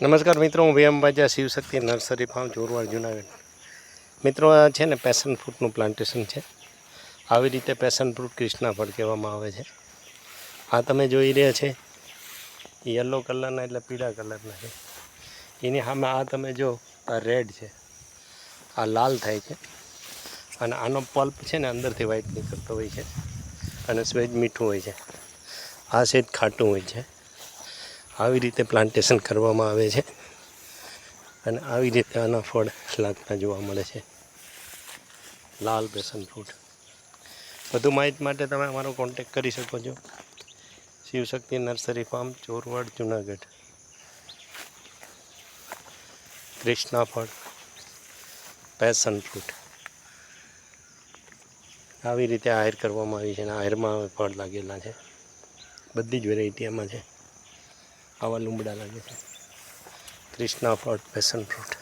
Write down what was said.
નમસ્કાર મિત્રો, હું VM Baja Shivshakti nursery farm Chorwad Junagadh. મિત્રો, આ છે ને પેશન ફ્રૂટનું પ્લાન્ટેશન છે. આવી રીતે પેશન ફ્રૂટ કૃષ્ણા ફળ કહેવામાં આવે છે. આ તમે જોઈ રહ્યા છે યલો કલરના એટલે પીળા કલરના છે. એની સામે આ તમે જો આ રેડ છે, આ લાલ થાય છે અને આનો પલ્પ છે ને અંદરથી વ્હાઈટ નીકળતો હોય છે અને સહેજ મીઠું હોય છે. આ સહેજ ખાટું હોય છે. આવી રીતે પ્લાન્ટેશન કરવામાં આવે છે અને આવી રીતે આના ફળ લાગતા જોવા મળે છે. લાલ પેશન ફ્રૂટ. વધુ માહિતી માટે તમે અમારો કોન્ટેક કરી શકો છો. Shivshakti nursery farm, Chorwad, Junagadh. કૃષ્ણા ફળ, પેશન ફ્રૂટ. આવી રીતે આયર કરવામાં આવી છે અને આયરમાં ફળ લાગેલા છે. બધી જ વેરાયટી આમાં છે. આવા લીમડા લાગે છે. કૃષ્ણા ફળ, પેશન ફ્રૂટ.